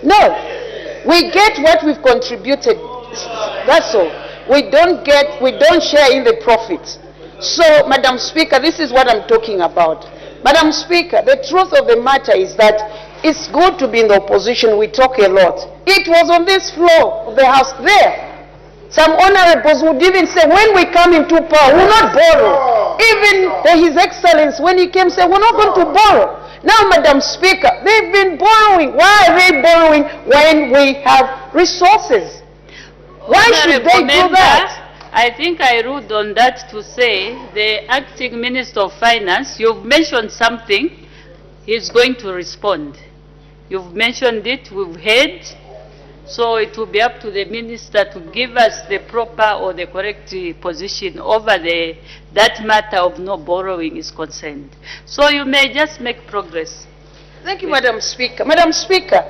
No. We get what we've contributed. That's all. We don't share in the profits. So, Madam Speaker, this is what I'm talking about. Madam Speaker, the truth of the matter is that it's good to be in the opposition. We talk a lot. It was on this floor of the House there. Some honorables would even say, when we come into power, we'll not borrow. Even His Excellency, when he came, said, we're not going to borrow. Now, Madam Speaker, they've been borrowing. Why are they borrowing when we have resources? Why should they do that? I think I ruled on that to say the acting Minister of Finance, you've mentioned something, he's going to respond. You've mentioned it, we've heard, so it will be up to the Minister to give us the proper or the correct position over that matter of no borrowing is concerned. So you may just make progress. Thank you, Madam Speaker. Madam Speaker,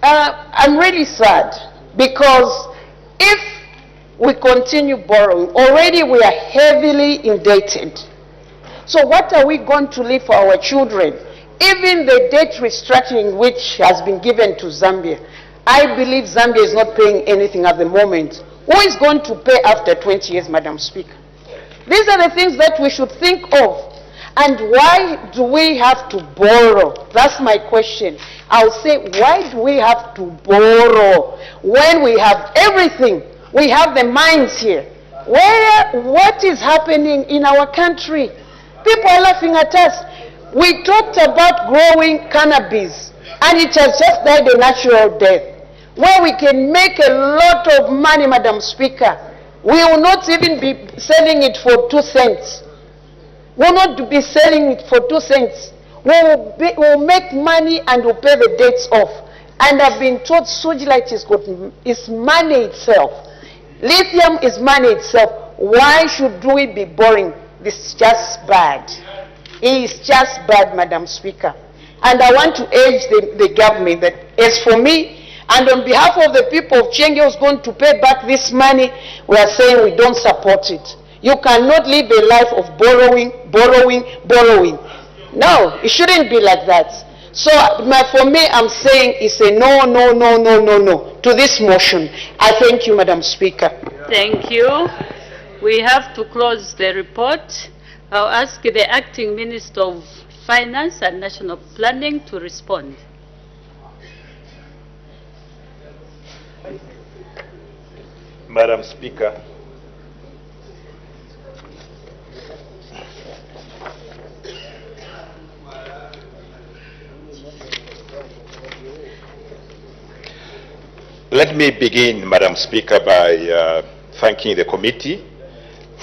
I'm really sad because if we continue borrowing, already we are heavily indebted. So what are we going to leave for our children? Even the debt restructuring which has been given to Zambia, I believe Zambia is not paying anything at the moment. Who is going to pay after 20 years, Madam Speaker? These are the things that we should think of. And why do we have to borrow? That's my question. I'll say, why do we have to borrow when we have everything? We have the mines here. What is happening in our country? People are laughing at us. We talked about growing cannabis, and it has just died a natural death, where we can make a lot of money, Madam Speaker. We will not even be selling it for 2 cents. We will not be selling it for 2 cents. We will make money and we'll pay the debts off. And I've been told Sujilite is money itself. Lithium is money itself. Why should we be borrowing? This is just bad. It is just bad, Madam Speaker. And I want to urge the government that, as for me, and on behalf of the people of Chenge who's going to pay back this money, we are saying we don't support it. You cannot live a life of borrowing, borrowing, borrowing. No, it shouldn't be like that. So for me, I'm saying it's a no, no, no, no, no, no to this motion. I thank you, Madam Speaker. Thank you. We have to close the report. I'll ask the Acting Minister of Finance and National Planning to respond. Madam Speaker, let me begin, Madam Speaker, by thanking the committee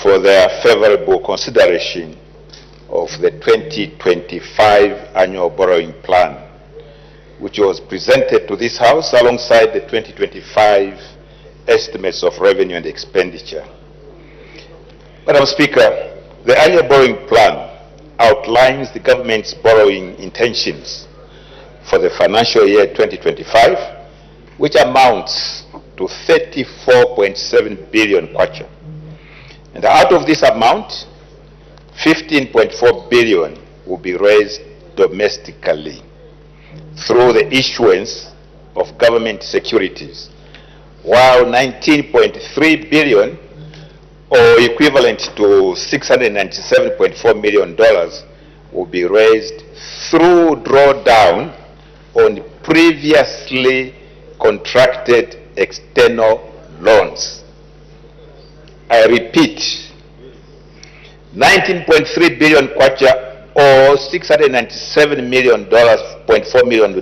for their favorable consideration of the 2025 annual borrowing plan, which was presented to this House alongside the 2025 estimates of revenue and expenditure. Madam Speaker, the annual borrowing plan outlines the government's borrowing intentions for the financial year 2025, which amounts to 34.7 billion kwacha. And out of this amount, 15.4 billion will be raised domestically through the issuance of government securities, while 19.3 billion, or equivalent to $697.4 million, will be raised through drawdown on previously contracted external loans. I repeat, 19.3 billion kwacha, or $697.4 million,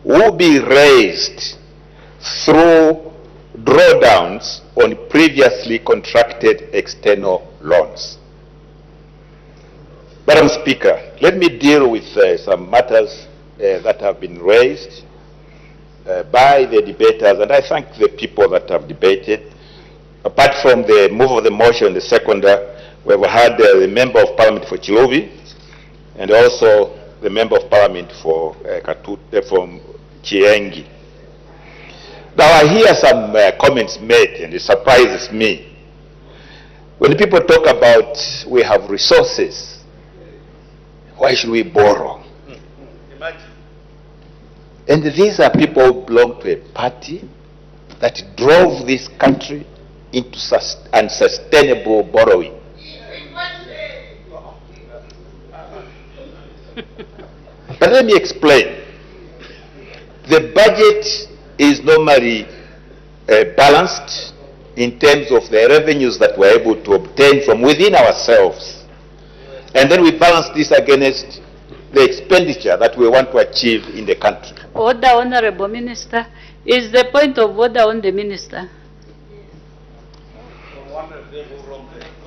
will be raised through drawdowns on previously contracted external loans. Madam Speaker, let me deal with some matters that have been raised by the debaters, and I thank the people that have debated. Apart from the move of the motion, the seconder, we've had the Member of Parliament for Chilovi and also the Member of Parliament for from Chiengi. Now I hear some comments made, and it surprises me. When people talk about we have resources, why should we borrow? And these are people who belong to a party that drove this country into unsustainable borrowing. But let me explain. The budget is normally balanced in terms of the revenues that we're able to obtain from within ourselves. And then we balance this against the expenditure that we want to achieve in the country. Order, Honorable Minister. Is the point of order on the Minister?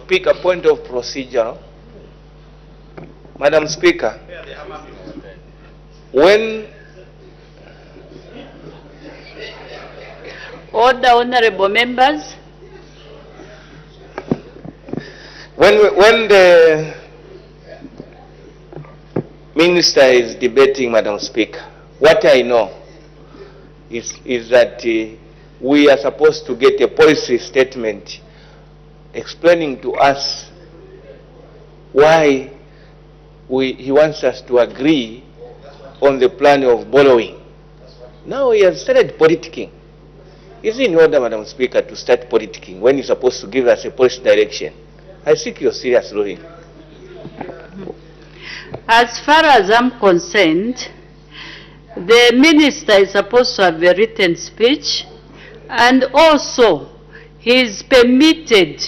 Speaker, point of procedure. Madam Speaker, when Order, honorable members. When the Minister is debating, Madam Speaker, what I know is that we are supposed to get a policy statement explaining to us why he wants us to agree on the plan of borrowing. Now he has started politicking. Is it in order, Madam Speaker, to start politicking when he's supposed to give us a policy direction? I seek your serious ruling. As far as I'm concerned, the Minister is supposed to have a written speech, and also he is permitted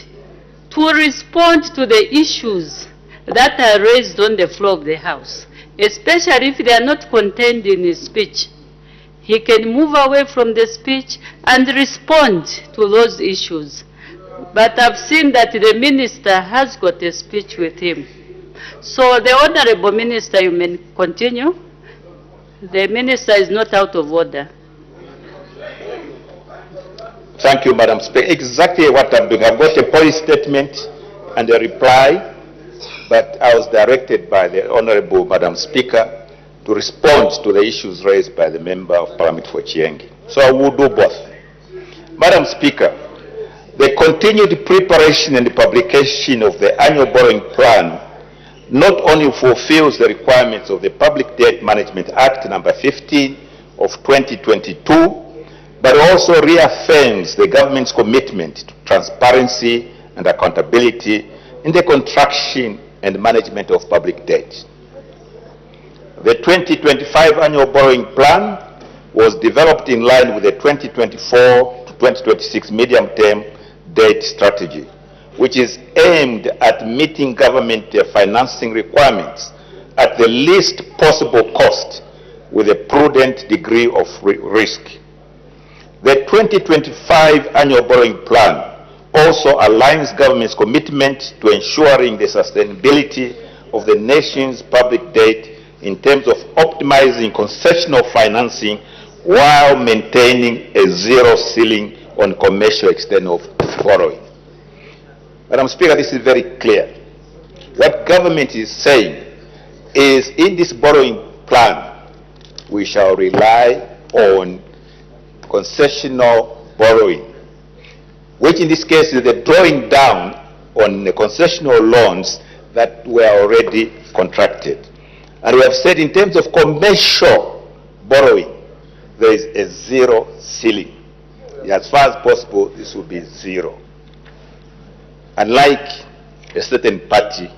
to respond to the issues that are raised on the floor of the House, especially if they are not contained in his speech. He can move away from the speech and respond to those issues. But I've seen that the Minister has got a speech with him. So the Honorable Minister, you may continue. The Minister is not out of order. Thank you, Madam Speaker. Exactly what I'm doing. I've got a policy statement and a reply, but I was directed by the Honorable Madam Speaker to respond to the issues raised by the Member of Parliament for Chiengi. So I will do both. Madam Speaker, the continued preparation and publication of the annual borrowing plan not only fulfills the requirements of the Public Debt Management Act number 15 of 2022, but also reaffirms the government's commitment to transparency and accountability in the contraction and management of public debt. The 2025 annual borrowing plan was developed in line with the 2024 to 2026 medium-term debt strategy, which is aimed at meeting government financing requirements at the least possible cost with a prudent degree of risk. The 2025 annual borrowing plan also aligns government's commitment to ensuring the sustainability of the nation's public debt in terms of optimizing concessional financing while maintaining a zero ceiling on commercial external borrowing. Madam Speaker, this is very clear. What government is saying is in this borrowing plan, we shall rely on concessional borrowing, which in this case is the drawing down on the concessional loans that were already contracted. And we have said in terms of commercial borrowing, there is a zero ceiling. As far as possible, this will be zero. Unlike a certain party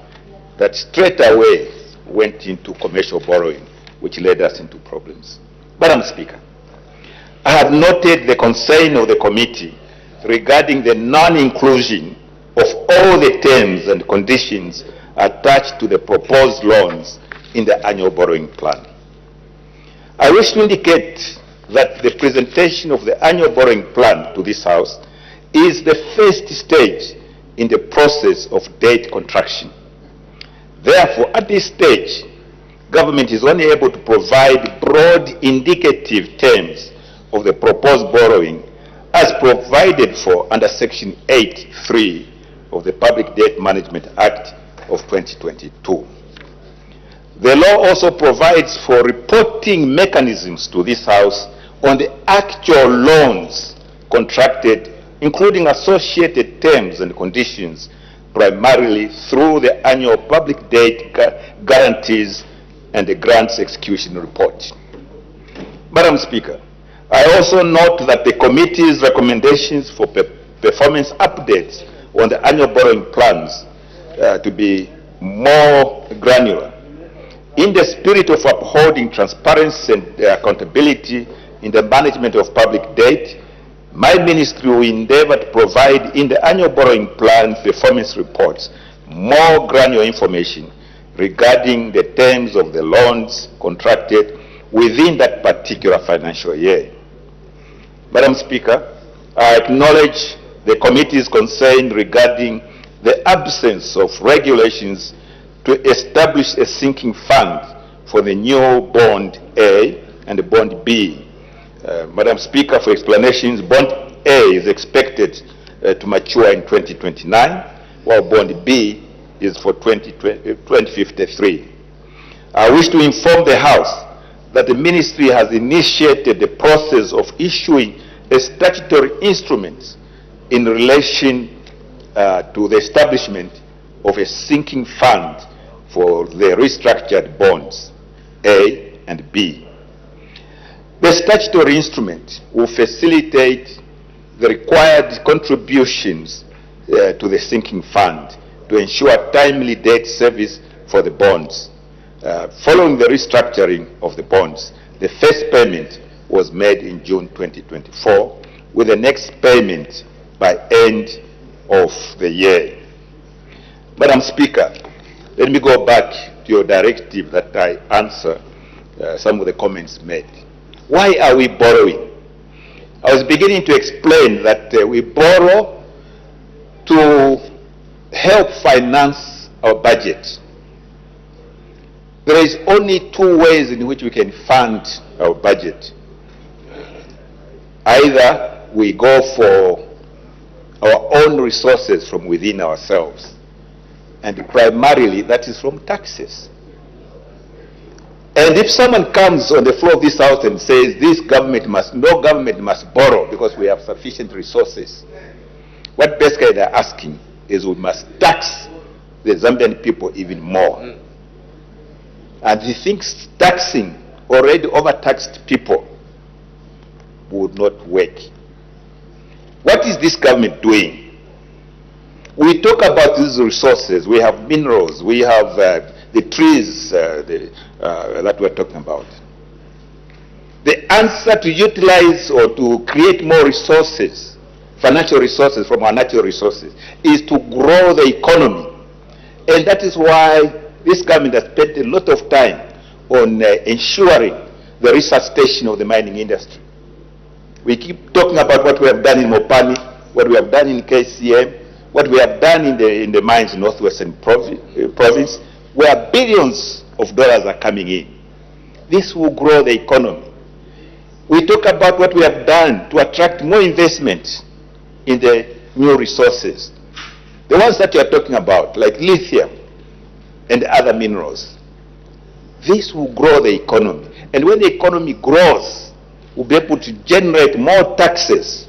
that straight away went into commercial borrowing, which led us into problems. Madam Speaker, I have noted the concern of the committee regarding the non-inclusion of all the terms and conditions attached to the proposed loans in the annual borrowing plan. I wish to indicate that the presentation of the annual borrowing plan to this House is the first stage in the process of debt contraction. Therefore, at this stage, government is only able to provide broad indicative terms of the proposed borrowing as provided for under Section 8(3) of the Public Debt Management Act of 2022. The law also provides for reporting mechanisms to this House on the actual loans contracted, including associated terms and conditions, primarily through the annual public debt guarantees and the grants execution report. Madam Speaker, I also note that the committee's recommendations for performance updates on the annual borrowing plans to be more granular. In the spirit of upholding transparency and accountability in the management of public debt, my ministry will endeavor to provide in the annual borrowing plan performance reports more granular information regarding the terms of the loans contracted within that particular financial year. Madam Speaker, I acknowledge the committee's concern regarding the absence of regulations to establish a sinking fund for the new Bond A and Bond B. Madam Speaker, for explanations, Bond A is expected to mature in 2029, while Bond B is for 2053. I wish to inform the House that the Ministry has initiated the process of issuing a statutory instrument in relation to the establishment of a sinking fund for the restructured bonds A and B. The statutory instrument will facilitate the required contributions to the sinking fund to ensure timely debt service for the bonds. Following the restructuring of the bonds, the first payment was made in June 2024, with the next payment by end of the year. Madam Speaker, let me go back to your directive that I answer some of the comments made. Why are we borrowing? I was beginning to explain that we borrow to help finance our budget. There is only two ways in which we can fund our budget. Either we go for our own resources from within ourselves, and primarily that is from taxes. And if someone comes on the floor of this house and says no government must borrow because we have sufficient resources, what basically they're asking is we must tax the Zambian people even more. And he thinks taxing already overtaxed people would not work. What is this government doing? We talk about these resources. We have minerals. We have the trees that we're talking about. The answer to utilize or to create more resources, financial resources from our natural resources, is to grow the economy. And that is why this government has spent a lot of time on ensuring the resuscitation of the mining industry. We keep talking about what we have done in Mopani, what we have done in KCM, what we have done in the mines in Northwestern province, where billions of dollars are coming in. This will grow the economy. We talk about what we have done to attract more investment in the new resources. The ones that you are talking about, like lithium and other minerals. This will grow the economy. And when the economy grows, we'll be able to generate more taxes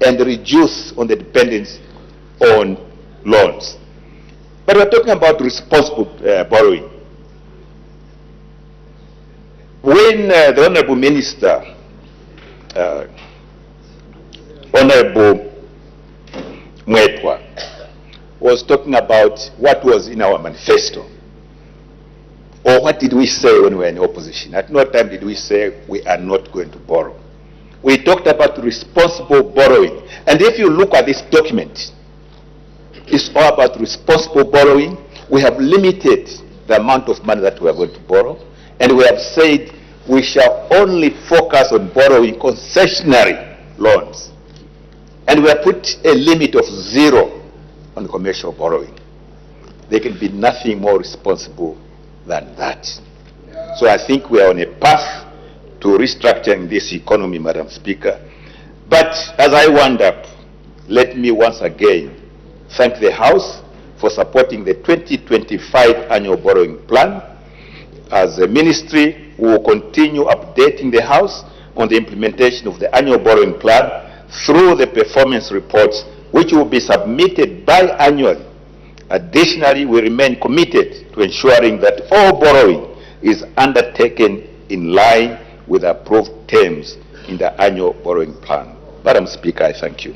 and reduce on the dependence on loans. But we're talking about responsible borrowing. When the Honorable Minister, Honorable Mwepwa, was talking about what was in our manifesto, or what did we say when we were in opposition? At no time did we say we are not going to borrow. We talked about responsible borrowing. And if you look at this document, it's all about responsible borrowing. We have limited the amount of money that we are going to borrow. And we have said we shall only focus on borrowing concessionary loans. And we have put a limit of 0 on commercial borrowing. There can be nothing more responsible than that. So I think we are on a path to restructuring this economy, Madam Speaker. But as I wind up, let me once again thank the House for supporting the 2025 annual borrowing plan. As a ministry, we will continue updating the House on the implementation of the annual borrowing plan through the performance reports, which will be submitted biannually. Additionally, we remain committed to ensuring that all borrowing is undertaken in line with approved terms in the annual borrowing plan. Madam Speaker, I thank you.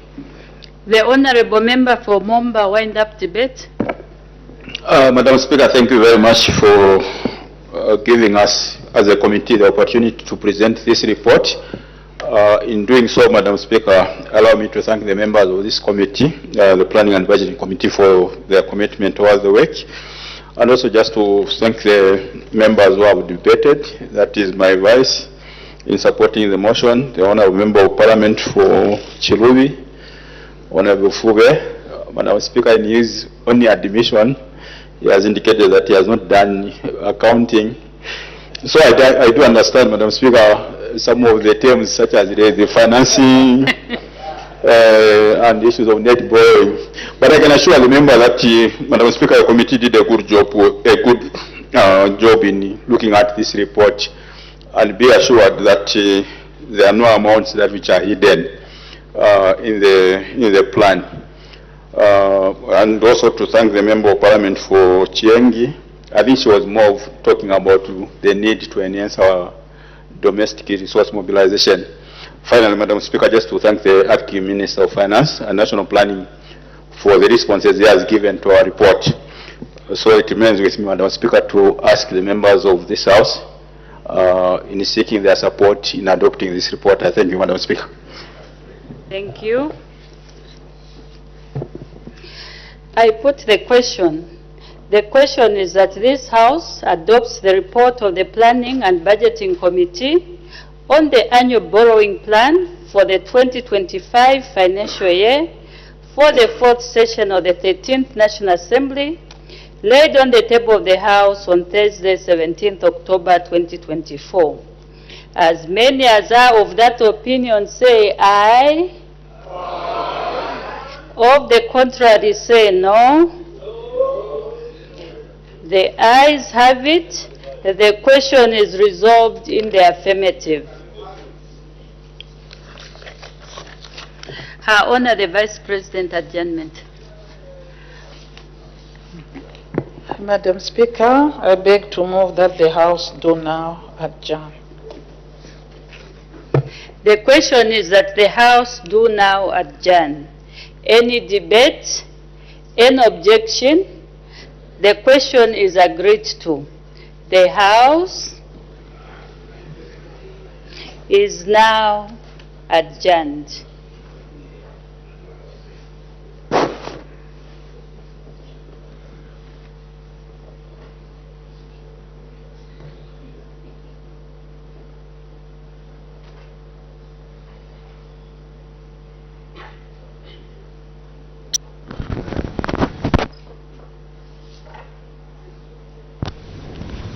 The Honourable Member for Momba, wind-up debate. Madam Speaker, thank you very much for giving us, as a committee, the opportunity to present this report. In doing so, Madam Speaker, allow me to thank the members of this committee, the Planning and Budgeting Committee, for their commitment towards the work, and also just to thank the members who have debated, that is my vice, in supporting the motion, the Honourable Member of Parliament for Chilubi, Honourable Fuge. Madam Speaker, in his only admission, he has indicated that he has not done accounting. So I do understand, Madam Speaker, some of the terms such as the financing and issues of net borrowing. But I can assure the member that, Madam Speaker, the committee did a good job in looking at this report, and be assured that there are no amounts that which are hidden in the plan. And also to thank the Member of Parliament for Chiengi. I think she was more of talking about the need to enhance our domestic resource mobilization. Finally, Madam Speaker, just to thank the Acting Minister of Finance and National Planning for the responses he has given to our report. So it remains with me, Madam Speaker, to ask the members of this House in seeking their support in adopting this report. I thank you, Madam Speaker. Thank you. I put the question. The question is that this House adopts the report of the Planning and Budgeting Committee on the annual borrowing plan for the 2025 financial year for the fourth session of the 13th National Assembly, laid on the table of the House on Thursday, 17th October 2024. As many as are of that opinion say aye. Of the contrary say no. The ayes have it. The question is resolved in the affirmative. Her Honor, the Vice President, adjournment. Madam Speaker, I beg to move that the House do now adjourn. The question is that the House do now adjourn. Any debate? Any objection? The question is agreed to. The House is now adjourned.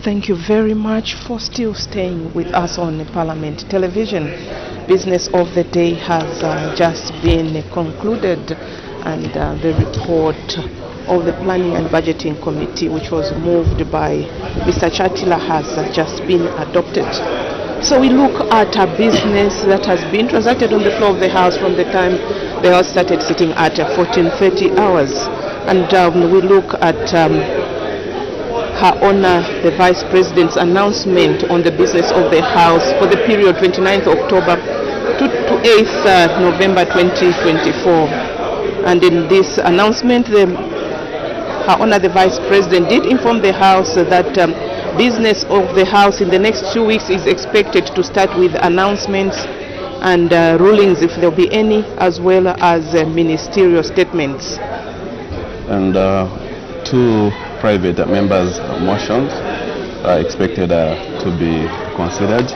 Thank you very much for still staying with us on Parliament Television. Business of the day has just been concluded, and the report of the Planning and Budgeting Committee, which was moved by Mr. Chatila, has just been adopted. So we look at a business that has been transacted on the floor of the House from the time the House started sitting at 14:30 hours. And we look at Her Honor the Vice President's announcement on the business of the House for the period 29th October to 8th November 2024. And in this announcement, Her Honor the Vice President did inform the House that business of the House in the next 2 weeks is expected to start with announcements and rulings, if there will be any, as well as ministerial statements. And two private members' motions are expected to be considered.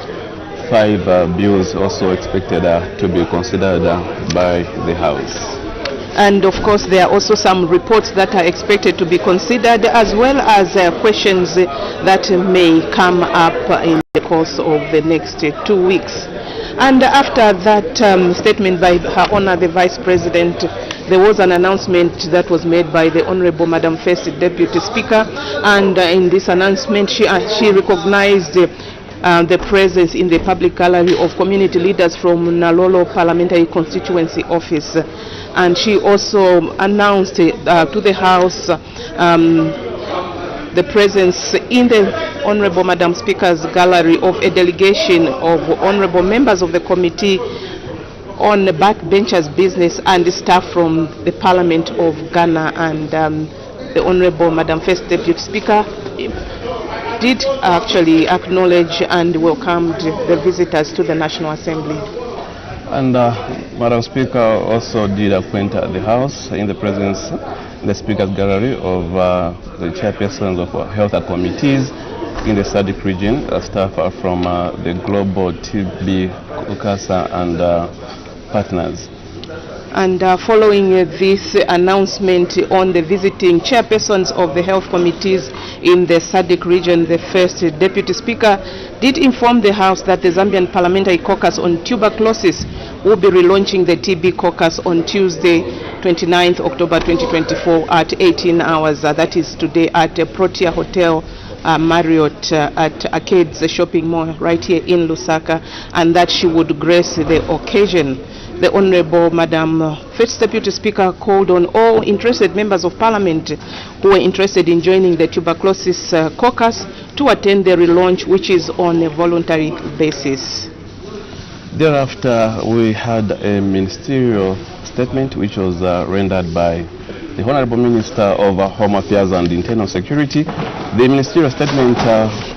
5 bills also expected to be considered by the House. And of course, there are also some reports that are expected to be considered, as well as questions that may come up in the course of the next 2 weeks. And after that statement by Her Honor the Vice President, there was an announcement that was made by the Honorable Madam First Deputy Speaker, and in this announcement she recognized the presence in the public gallery of community leaders from Nalolo Parliamentary Constituency Office. And she also announced to the House the presence in the Honorable Madam Speaker's gallery of a delegation of honorable members of the committee on the backbenchers business and staff from the Parliament of Ghana, and the Honorable Madam First Deputy Speaker did actually acknowledge and welcomed the visitors to the National Assembly. And Madam Speaker also did acquaint the House in the presence, the Speaker's gallery, of the chairpersons of health committees in the SADC region, staff from the Global TB Caucus and partners. And following this announcement on the visiting chairpersons of the health committees in the SADC region, the First Deputy Speaker did inform the House that the Zambian Parliamentary Caucus on Tuberculosis will be relaunching the TB Caucus on Tuesday, 29th October 2024 at 18 hours. That is today at Protea Hotel Marriott at Arcades Shopping Mall right here in Lusaka, and that she would grace the occasion. The Honorable Madam First Deputy Speaker called on all interested members of Parliament who were interested in joining the tuberculosis caucus to attend the relaunch, which is on a voluntary basis. Thereafter, we had a ministerial statement which was rendered by the Honorable Minister of Home Affairs and Internal Security. The ministerial statement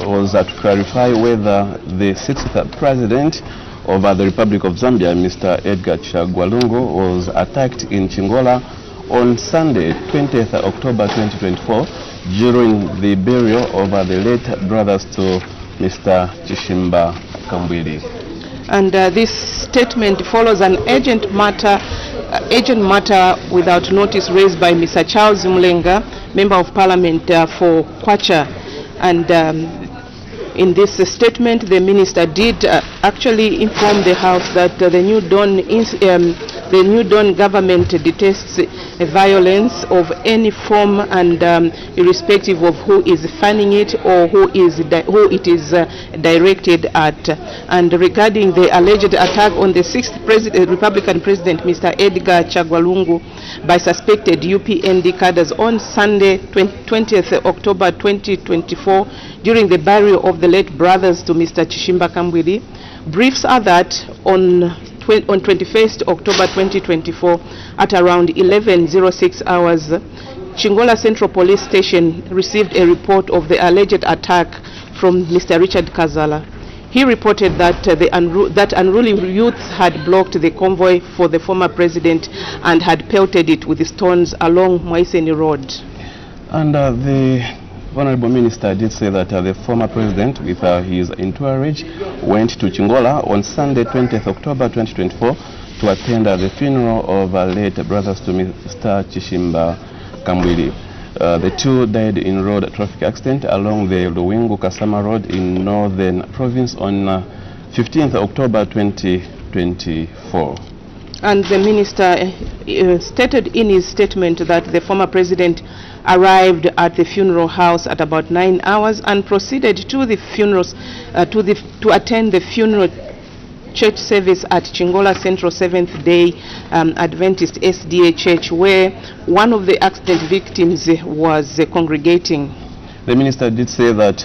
was to clarify whether the 6th President of the Republic of Zambia, Mr. Edgar Chagwa Lungu, was attacked in Chingola on Sunday, 20th October 2024, during the burial of the late brothers to Mr. Chishimba Kambwili. And this statement follows an urgent matter without notice raised by Mr. Charles Mulenga, Member of Parliament for Kwacha. And in this statement, the minister did actually inform the House that the New Dawn government detests violence of any form, and irrespective of who is funding it or who it is directed at. And regarding the alleged attack on the 6th Republican President, Mr. Edgar Chagwa Lungu, by suspected UPND cadres on Sunday, 20th October 2024, during the burial of the late brothers to Mr. Chishimba Kambwili. Briefs are that on 21st October 2024, at around 11:06 hours, Chingola Central Police Station received a report of the alleged attack from Mr. Richard Kazala. He reported that that unruly youth had blocked the convoy for the former president and had pelted it with stones along Mwaiseni Road. And the Honorable Minister did say that the former president, with his entourage, went to Chingola on Sunday, 20th October 2024, to attend the funeral of late brothers to Mr. Chishimba Kambwili. The two died in road traffic accident along the Luwingu-Kasama Road in Northern Province on 15th October 2024. And the minister stated in his statement that the former president arrived at the funeral house at about 9 hours and proceeded to the funerals to attend the funeral church service at Chingola Central Seventh-day Adventist SDA Church, where one of the accident victims was congregating. The minister did say that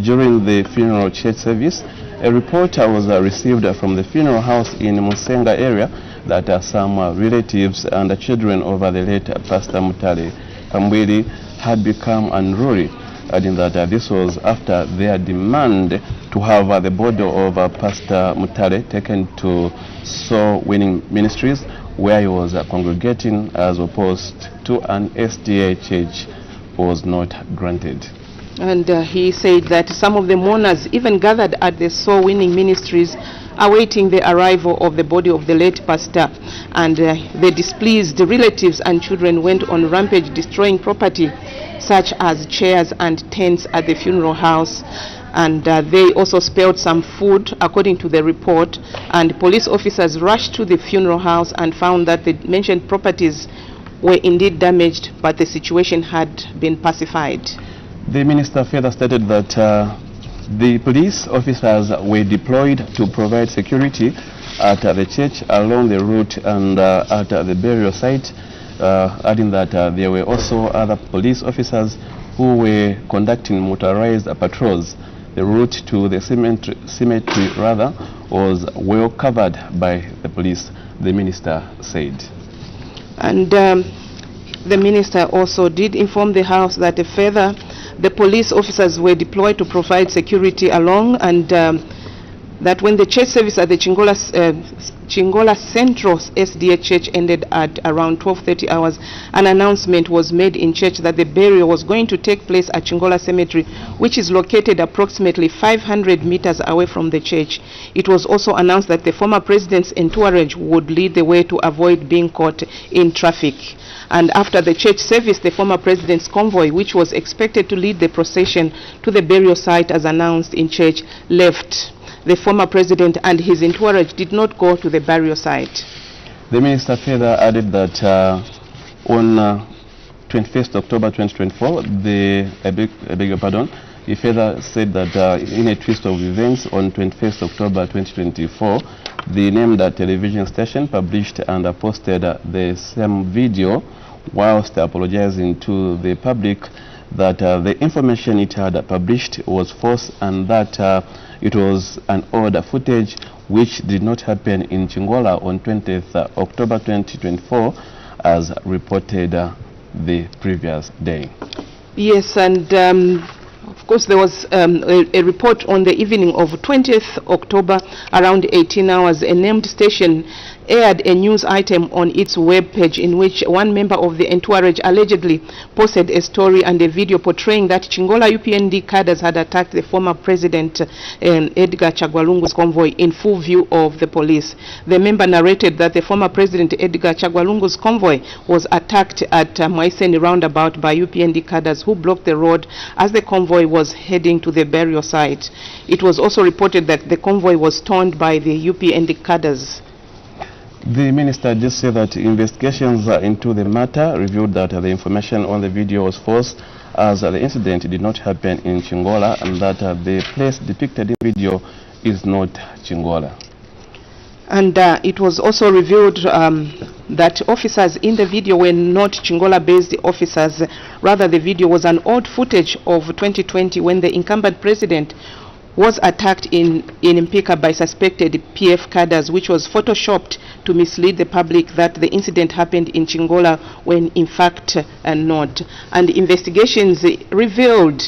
during the funeral church service, a report was received from the funeral house in Musenga area that some relatives and children of the late Pastor Mutale Kambwili had become unruly, adding that this was after their demand to have the body of Pastor Mutale taken to Soul Winning Ministries, where he was congregating, as opposed to an SDA church, was not granted. And he said that some of the mourners even gathered at the Soul Winning Ministries awaiting the arrival of the body of the late pastor, and the displeased relatives and children went on rampage, destroying property such as chairs and tents at the funeral house. And they also spilled some food, according to the report, and police officers rushed to the funeral house and found that the mentioned properties were indeed damaged, but the situation had been pacified. The minister further stated that the police officers were deployed to provide security at the church along the route and at the burial site, adding that there were also other police officers who were conducting motorized patrols. The route to the cemetery was well covered by the police, the minister said. And the minister also did inform the House that further the police officers were deployed to provide security along, and that when the church service at the Chingola Central SDA Church ended at around 12:30 hours, an announcement was made in church that the burial was going to take place at Chingola Cemetery, which is located approximately 500 meters away from the church. It was also announced that the former president's entourage would lead the way to avoid being caught in traffic. And after the church service, the former president's convoy, which was expected to lead the procession to the burial site as announced in church, left. The former president and his entourage did not go to the burial site. The minister further added that on 21st October 2024, he further said that in a twist of events on 21st October 2024, the named television station published and posted the same video whilst apologizing to the public that the information it had published was false and that it was an old footage which did not happen in Chingola on 20th October 2024 as reported the previous day. Yes, and of course there was a report on the evening of 20th October around 18 hours. A named station aired a news item on its web page in which one member of the entourage allegedly posted a story and a video portraying that Chingola UPND cadres had attacked the former president Edgar Chagwalungu's convoy in full view of the police. The member narrated that the former president Edgar Chagwalungu's convoy was attacked at Maiseni roundabout by UPND cadres who blocked the road as the convoy was heading to the burial site. It was also reported that the convoy was stormed by the UPND cadres. The minister just said that investigations into the matter revealed that the information on the video was false, as the incident did not happen in Chingola and that the place depicted in the video is not Chingola. And it was also revealed that officers in the video were not Chingola-based officers. Rather, the video was an old footage of 2020 when the incumbent president was attacked in Mpika by suspected PF cadres, which was photoshopped to mislead the public that the incident happened in Chingola when in fact not. And investigations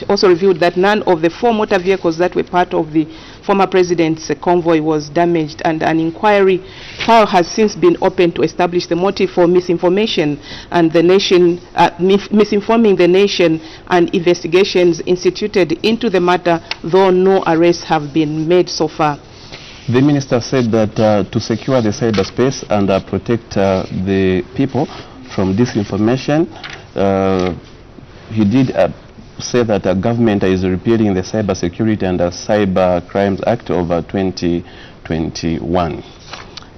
also revealed that none of the 4 motor vehicles that were part of the former president's convoy was damaged, and an inquiry file has since been opened to establish the motive for misinformation and the nation misinforming the nation, and investigations instituted into the matter, though no arrests have been made so far. The minister said that to secure the cyberspace and protect the people from disinformation, he did say that the government is repealing the Cyber Security and Cyber Crimes Act of 2021.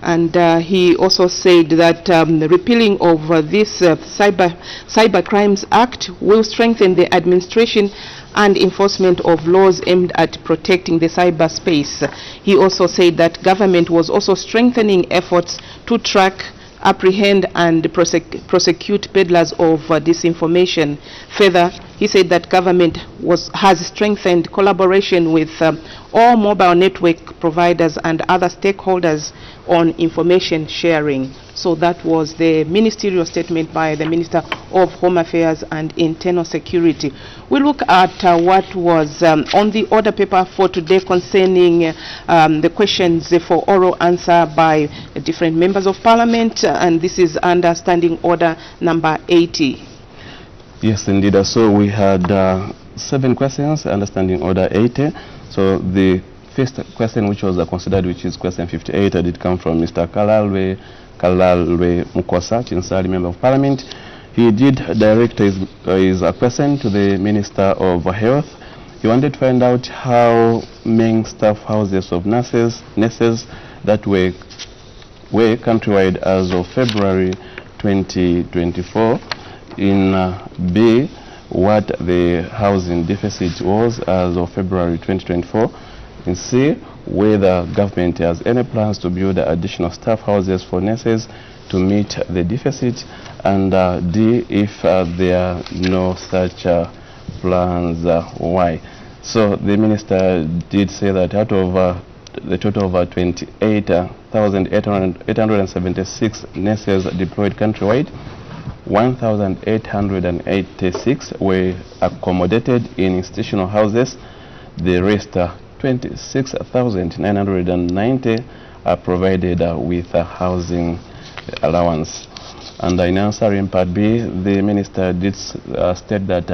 And he also said that the repealing of this Cyber Crimes Act will strengthen the administration and enforcement of laws aimed at protecting the cyberspace. He also said that government was also strengthening efforts to track, apprehend and prosecute peddlers of disinformation. Further, he said that government has strengthened collaboration with all mobile network providers and other stakeholders on information sharing. So that was the ministerial statement by the Minister of Home Affairs and Internal Security. We look at what was on the order paper for today concerning the questions for oral answer by different members of parliament, and this is under Standing Order number 80. Yes, indeed. So we had 7 questions under Standing Order 80. So the first question, which was considered, which is question 58, did come from Mr. Kalalwe Mukosa, Chinsali, Member of Parliament. He did direct his question to the Minister of Health. He wanted to find out how many staff houses of nurses that were countrywide as of February 2024, in B, what the housing deficit was as of February 2024, in C, whether government has any plans to build additional staff houses for nurses to meet the deficit, and D, if there are no such plans, why? So the minister did say that out of the total of 28,876 nurses deployed countrywide, 1,886 were accommodated in institutional houses. The rest, 26,990, are provided with a housing allowance. And in answering Part B, the minister did state that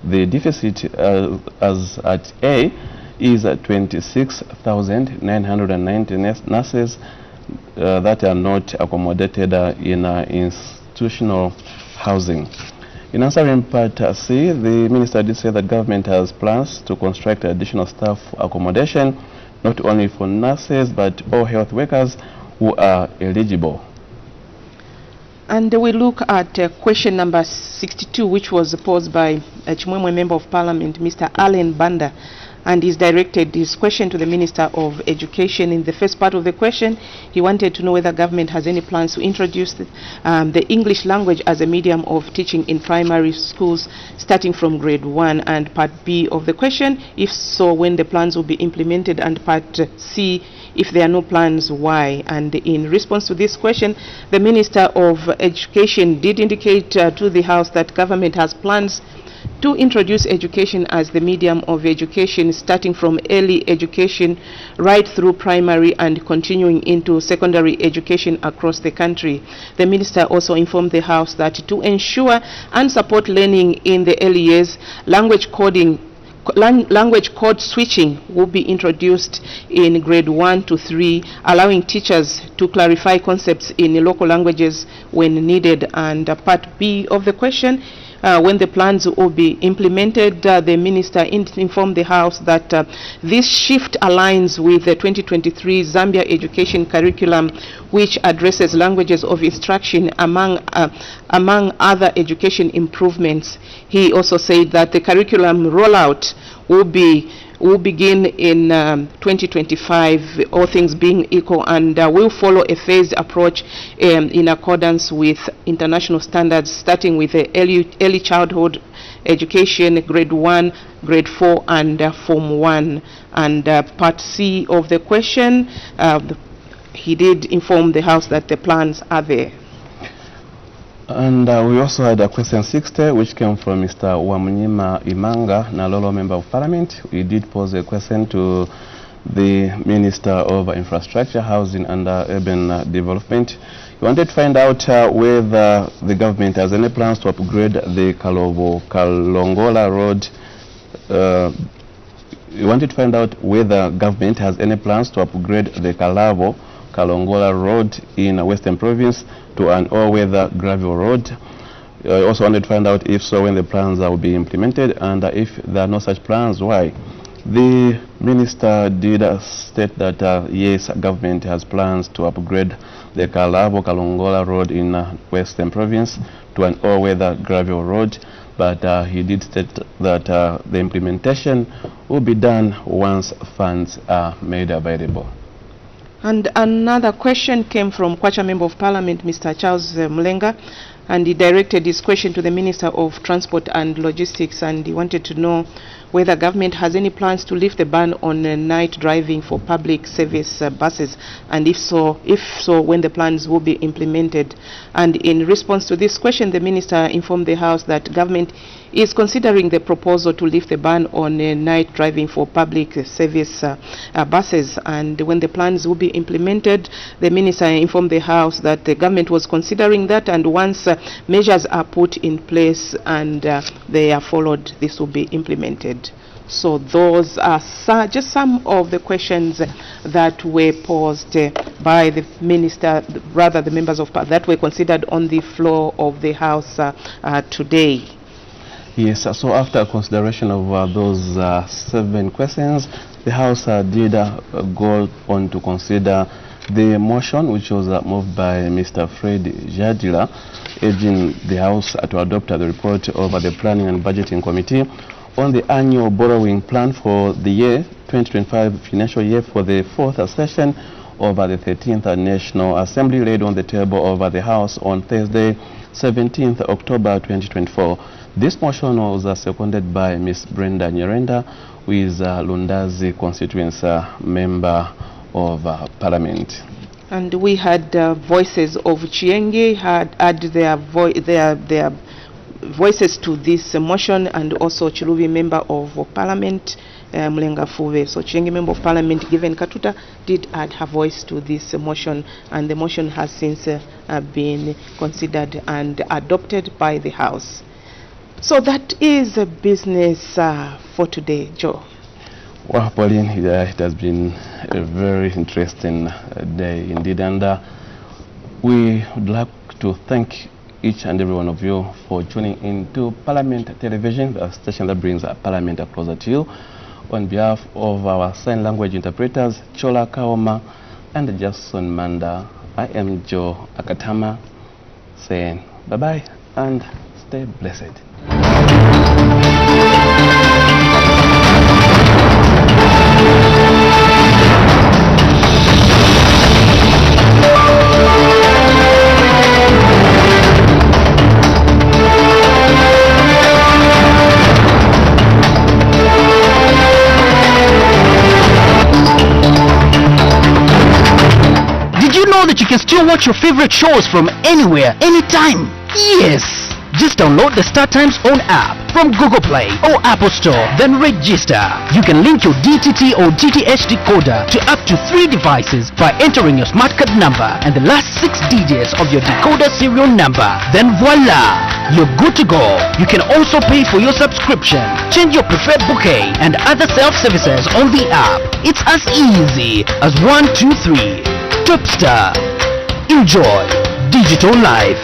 the deficit as at A is 26,990 nurses that are not accommodated in institutional housing. In answering Part C, the minister did say that government has plans to construct additional staff accommodation, not only for nurses but all health workers who are eligible. And we look at question number 62, which was posed by a Chimwemwe Member of Parliament, Mr. Allen Banda, and he's directed this question to the Minister of Education. In the first part of the question, he wanted to know whether government has any plans to introduce the English language as a medium of teaching in primary schools starting from grade 1. And Part B of the question, if so, when the plans will be implemented, and Part C, if there are no plans, why? And in response to this question, the Minister of Education did indicate to the House that government has plans to introduce education as the medium of education, starting from early education right through primary and continuing into secondary education across the country. The minister also informed the House that to ensure and support learning in the early years, language code switching will be introduced in grade 1 to 3, allowing teachers to clarify concepts in local languages when needed. And Part B of the question, when the plans will be implemented, the minister informed the House that this shift aligns with the 2023 Zambia education curriculum, which addresses languages of instruction among other education improvements. He also said that the curriculum rollout will begin in 2025, all things being equal, and will follow a phased approach in accordance with international standards, starting with the early childhood education, grade 1, grade 4, and Form 1. And Part C of the question, he did inform the House that the plans are there. And we also had a question 60, which came from Mr. Wamunyima Imanga, Nalolo Member of Parliament. We did pose a question to the Minister of Infrastructure, Housing and Urban Development. He wanted to find out whether the government has any plans to upgrade the Kalongola Road. He wanted to find out whether government has any plans to upgrade the Kalongola Road in Western Province to an all-weather gravel road. I also wanted to find out if so, when the plans will be implemented, and if there are no such plans, why. The minister did state that yes, government has plans to upgrade the Kalongola Road in Western Province to an all-weather gravel road, but he did state that the implementation will be done once funds are made available. And another question came from Kwacha Member of Parliament, Mr. Charles Mulenga, and he directed his question to the Minister of Transport and Logistics, and he wanted to know whether government has any plans to lift the ban on night driving for public service buses, and if so, when the plans will be implemented. And in response to this question, the minister informed the House that government is considering the proposal to lift the ban on night driving for public service buses, and when the plans will be implemented, the minister informed the House that the government was considering that, and once measures are put in place and they are followed, this will be implemented. So those are just some of the questions that were posed by the minister, rather the members of Parliament, that were considered on the floor of the House today. Yes, so after consideration of those 7 questions, the House did go on to consider the motion, which was moved by Mr. Fred Jadila, urging the House to adopt the report of the Planning and Budgeting Committee on the annual borrowing plan for the year 2025 financial year for the 4th session of the 13th National Assembly, laid on the table of the House on Thursday, 17th October 2024. This motion was seconded by Ms. Brenda Nyerenda, who is Lundazi constituency member of Parliament. And we had voices of Chienge had added their voices to this motion, and also Chiluvi member of Parliament, Mulenga Fuve. So Chienge member of Parliament, Given Katuta, did add her voice to this motion, and the motion has since been considered and adopted by the House. So that is a business for today, Joe. Well, Pauline, it has been a very interesting day indeed, and we would like to thank each and every one of you for tuning in to Parliament Television, the station that brings Parliament closer to you. On behalf of our sign language interpreters, Chola Kaoma and Jason Manda, I am Joe Akatama, saying bye-bye and stay blessed. That you can still watch your favorite shows from anywhere, anytime. Yes! Just download the StarTimes own app from Google Play or Apple Store, then register. You can link your DTT or DTH decoder to up to 3 devices by entering your smart card number and the last 6 digits of your decoder serial number. Then voila! You're good to go. You can also pay for your subscription, change your preferred bouquet and other self-services on the app. It's as easy as 1, 2, 3. Topstar. Enjoy digital life.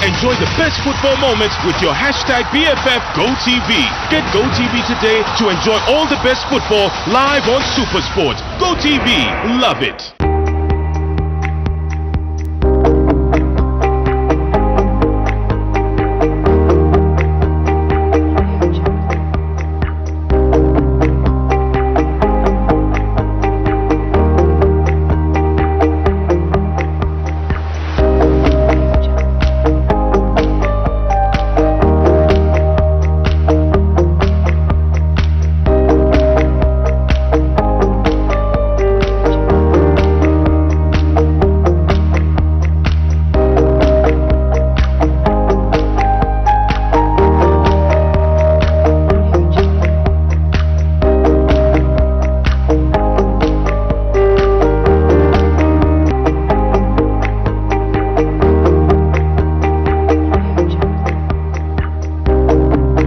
Enjoy the best football moments with your hashtag BFFGoTV. Get GoTV today to enjoy all the best football live on SuperSport. GoTV, love it.